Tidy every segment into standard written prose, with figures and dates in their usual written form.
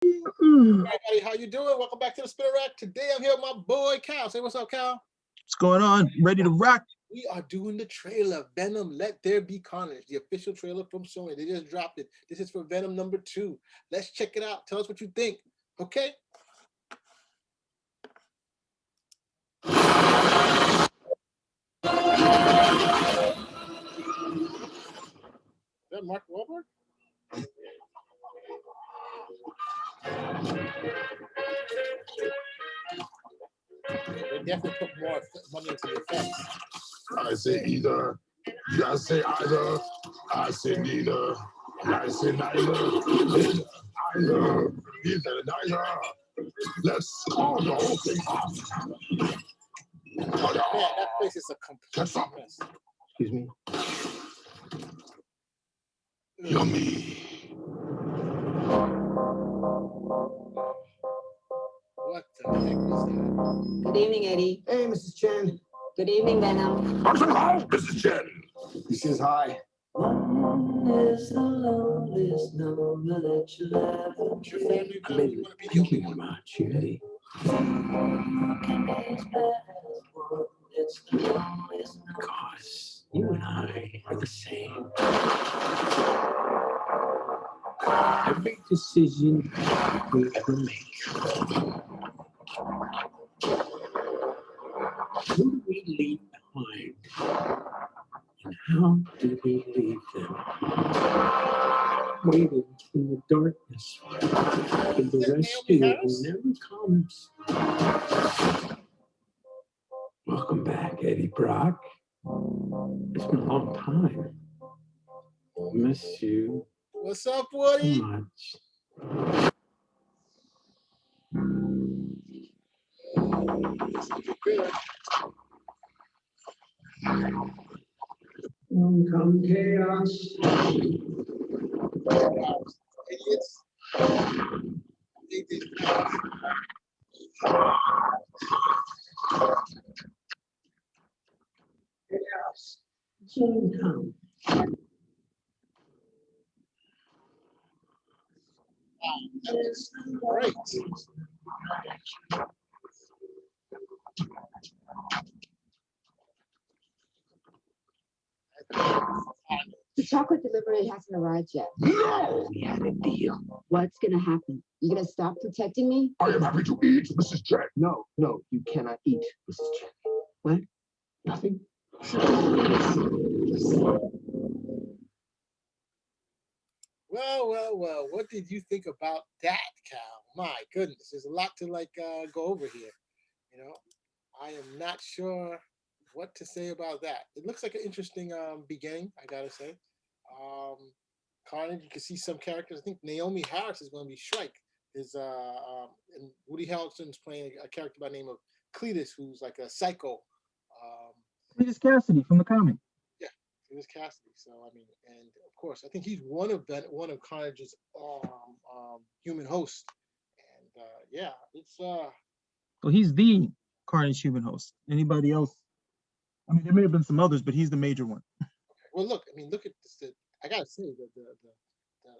Everybody, how you doing? Welcome back to the Spinnerrack. Today I'm here with my boy Cal. Say what's up, Cal. What's going on? Ready to rock? We are doing the trailer, Venom, Let There Be Carnage, the official trailer from Sony. They just dropped it. This is for Venom #2. Let's check it out. Tell us what you think, okay? Is that Mark Wahlberg? They definitely put more money into the effects. I say either. I say either. I say neither. I say neither. Either. Neither. Let's call the whole thing off. Man, that place is a complete mess. Excuse me. Yummy. What the heck was that? Good evening, Eddie. Hey, Mrs. Chen. Good evening, Venom. Mrs. Chen. He says hi. One is the loneliest number that you'll ever What's your family I've now? You been want to be the thinking only one? about you, Eddie. can be as bad as one. It's the loneliest number. Because you and I are the same. Every decision we ever make. Who do we leave behind? And how do we leave them? Waiting in the darkness for the rescue who never comes. Welcome back, Eddie Brock. It's been a long time. Miss you What's up, so Woody? much. Come chaos. Idiots. They did. Chaos. Soon come. That is great. The chocolate delivery hasn't arrived yet. No! We had a deal. What's gonna happen? You gonna stop protecting me? I am happy to eat, Mrs. Chen. No, you cannot eat, Mrs. Chen. What? Nothing? Well. What did you think about that, Cal? My goodness, there's a lot to go over here. You know, I am not sure what to say about that. It looks like an interesting beginning, I gotta say. Carnage, you can see some characters. I think Naomi Harris is going to be Shrike. There's and Woody Harrelson's playing a character by the name of Cletus, who's like a psycho. Cletus Cassidy from the comic. Yeah, Cletus Cassidy. So I mean, and of course, I think he's one of Carnage's human hosts. And yeah, it's Well, he's the Carnage human host. Anybody else? I mean, there may have been some others, but he's the major one. well. Look, I mean, look at this. I gotta say that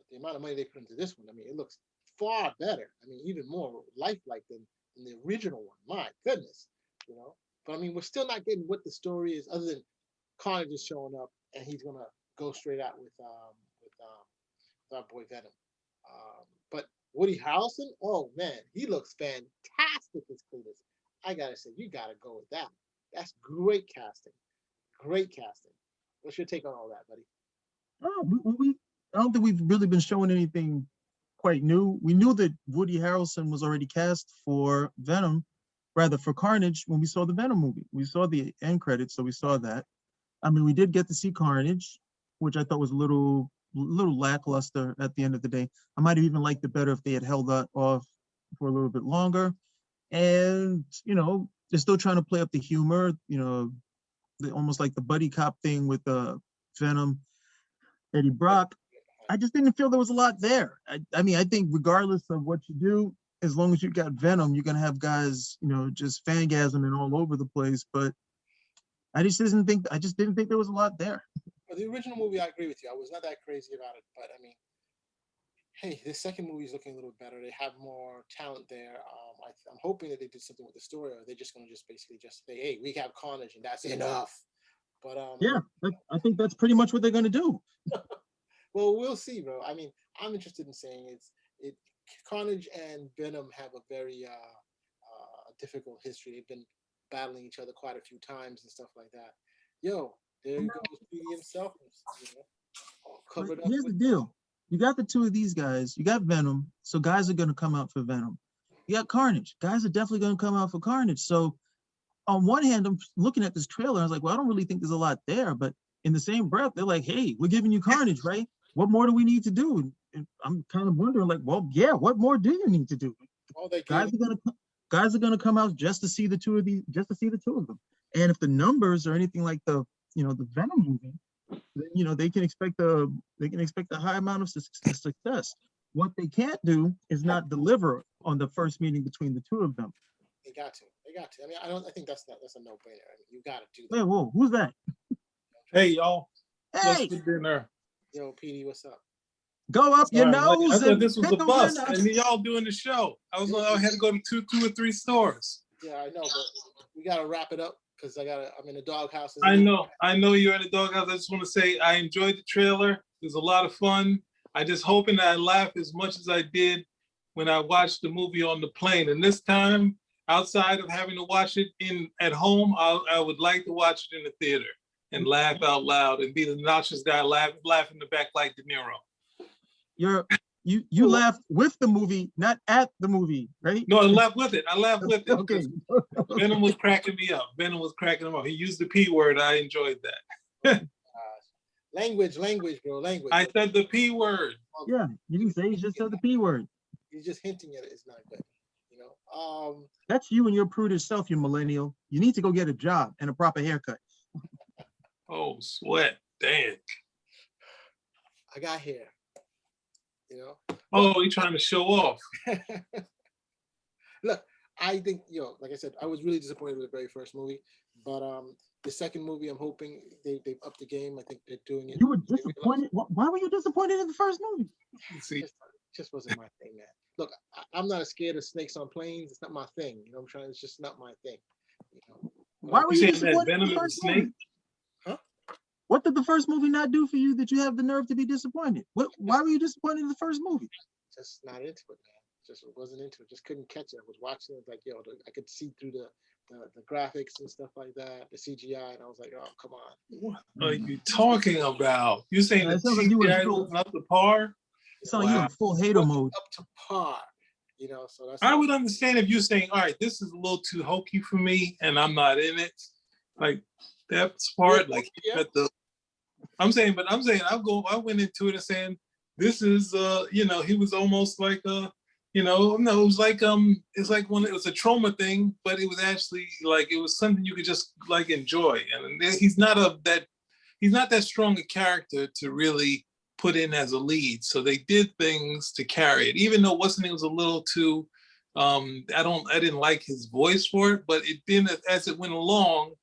the amount of money they put into this one. I mean, it looks far better. I mean, even more lifelike than the original one. My goodness, you know. But I mean, we're still not getting what the story is, other than Carnage is showing up and he's gonna go straight out with our boy Venom. But Woody Harrelson, oh man, he looks fantastic as Cletus. I gotta say, you gotta go with that. That's great casting. Great casting. What's your take on all that, buddy? I don't think we've really been showing anything quite new. We knew that Woody Harrelson was already cast for Venom, rather for Carnage, when we saw the Venom movie. We saw the end credits, so we saw that. I mean, we did get to see Carnage, which I thought was a little lackluster at the end of the day. I might have even liked it better if they had held that off for a little bit longer. And, you know, they're still trying to play up the humor, you know, almost like the buddy cop thing with Venom, Eddie Brock. I just didn't feel there was a lot there. I mean, I think regardless of what you do, as long as you got Venom, you're gonna have guys, you know, just fangasming all over the place. But I just didn't think there was a lot there. Well, the original movie, I agree with you. I was not that crazy about it, but I mean, hey, this second movie is looking a little better. They have more talent there. I'm hoping that they did something with the story, or they're just going to just basically just say, hey, we have Carnage and that's enough. But Yeah, I think that's pretty much what they're gonna do. well, we'll see, bro. I mean, I'm interested in saying it. Carnage and Venom have a very difficult history. They've been battling each other quite a few times and stuff like that. Yo, there you go, Speedy himself. You know, all But covered up here's the with. deal: you got the two of these guys. You got Venom, so guys are gonna come out for Venom. You got Carnage. Guys are definitely gonna come out for Carnage. So on one hand, I'm looking at this trailer. I was like, well, I don't really think there's a lot there. But in the same breath, they're like, hey, we're giving you Carnage, right? What more do we need to do? And I'm kind of wondering, like, well, yeah, what more do you need to do? All they Guys gave are gonna guys are gonna come out just to see the two of these, just to see the two of them. And if the numbers are anything like the the Venom movie, then they can expect a high amount of success. What they can't do is not deliver on the first meeting between the two of them. they got to. They got to. I mean, I think that's a no brainer. I mean, you got to do Hey, that. whoa, who's that? Hey y'all, what's Hey, for dinner? Yo, PD, what's up? go up your Sorry, like, I nose thought and this was a pick a bus, winner. and y'all doing the show. I had to go to two or three stores. Yeah, I know, but we got to wrap it up because I'm in the doghouse. I know you're in the doghouse. I just want to say I enjoyed the trailer. It was a lot of fun. I just hoping that I laughed as much as I did when I watched the movie on the plane. And this time, outside of having to watch it at home, I would like to watch it in the theater and laugh out loud and be the nauseous guy laugh in the back like De Niro. You laughed with the movie, not at the movie, right? No, I laughed with it. Okay. Venom was cracking me up. Venom was cracking him up. He used the P word. I enjoyed that. Language, bro, language. I said the P word. Yeah, you didn't say, you just said the P word. He's just hinting at it. It's not good. That's you and your prudish self, you millennial. You need to go get a job and a proper haircut. Oh, sweat. Damn. I got hair. Oh, he trying to show off. Look, I think, like I said, I was really disappointed with the very first movie, but the second movie, I'm hoping they've upped the game. I think they're doing it. You were disappointed? Why were you disappointed in the first movie? See, just wasn't my thing, man. Look, I'm not scared of snakes on planes. It's not my thing. It's just not my thing. Why were you saying disappointed that in Venom the is a first snake? movie? Huh? What did the first movie not do for you that you have the nerve to be disappointed? Why were you disappointed in the first movie? Just not into it, man. Just wasn't into it. Just couldn't catch it. I was watching it like, I could see through the graphics and stuff like that, the CGI, and I was like, oh, come on. What are you talking about? You saying the like you CGI wasn't up to par? It's like you in full hater mode. Up to par, so that's. I would understand if you're saying, all right, this is a little too hokey for me, and I'm not in it. Like that's part. Like I'm saying I went into it and saying this is he was almost like no, it was like it's like when it was a trauma thing, but it was actually like it was something you could just like enjoy. And he's not that strong a character to really put in as a lead. So they did things to carry it, even though was a little too I didn't like his voice for it, but it then as it went along,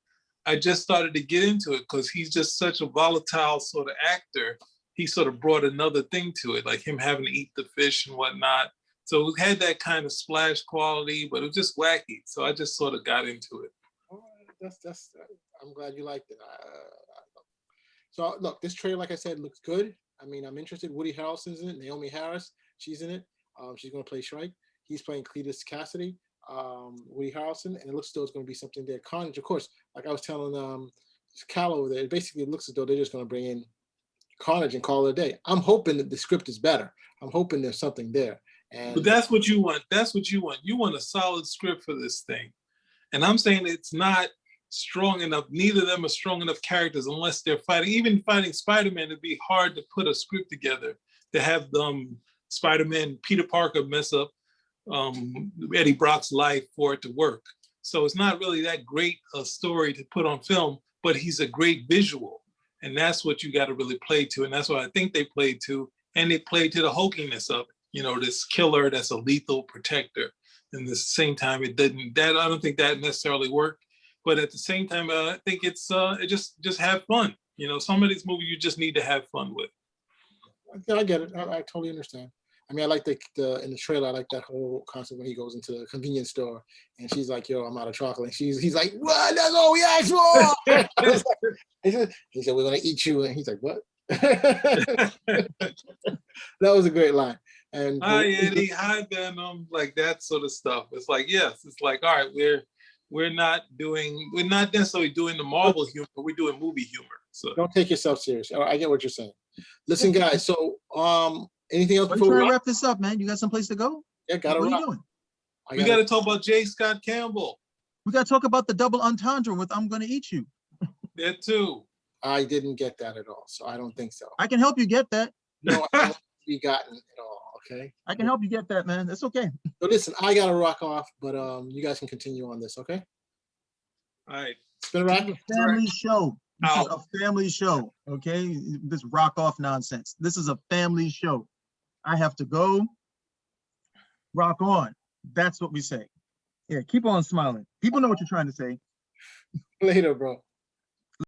I just started to get into it because he's just such a volatile sort of actor. He sort of brought another thing to it, like him having to eat the fish and whatnot. So it had that kind of splash quality, but it was just wacky. So I just sort of got into it. That's. I'm glad you liked it. So look, this trailer, like I said, looks good. I mean, I'm interested. Woody Harrelson's in it. Naomi Harris, she's in it. She's going to play Shrike. He's playing Cletus Cassidy. Woody Harrelson, and it looks as though it's going to be something there. Carnage, of course, like I was telling Cal over there, it basically looks as though they're just going to bring in Carnage and call it a day. I'm hoping that the script is better. I'm hoping there's something there. But that's what you want. That's what you want. You want a solid script for this thing. And I'm saying it's not strong enough. Neither of them are strong enough characters unless they're fighting. Even fighting Spider-Man, it'd be hard to put a script together to have Spider-Man, Peter Parker mess up Eddie Brock's life for it to work. So it's not really that great a story to put on film, but he's a great visual. And that's what you got to really play to. And that's what I think they played to. And they played to the hokiness of it. This killer that's a lethal protector. And at the same time, I don't think that necessarily worked. But at the same time, I think it's just have fun. Some of these movies you just need to have fun with. I get it. I totally understand. I mean, I like the in the trailer. I like that whole concept when he goes into the convenience store and she's like, "Yo, I'm out of chocolate." And he's like, "What? That's all we asked for." He said, "We're gonna eat you," and he's like, "What?" That was a great line. And Hi Eddie, hi Venom, like that sort of stuff. It's like, yes, it's like, all right, we're not necessarily doing the Marvel humor, but we're doing movie humor. So don't take yourself serious. I get what you're saying. Listen, guys. So, anything else Are you before trying we to wrap this up, man? You got someplace to go? Yeah, gotta What are rock. you doing? we got to talk about J. Scott Campbell. We got to talk about the double entendre with "I'm gonna eat you." That too. I didn't get that at all, so I don't think so. I can help you get that. No, I don't be gotten at all. Okay. I can help you get that, man. That's okay. So listen, I gotta rock off, but you guys can continue on this, okay? All right. Spinnerrack. This is a family show. This is Out. a family show. Okay, this rock off nonsense. This is a family show. I have to go. Rock on. That's what we say. Yeah, keep on smiling. People know what you're trying to say. Later, bro.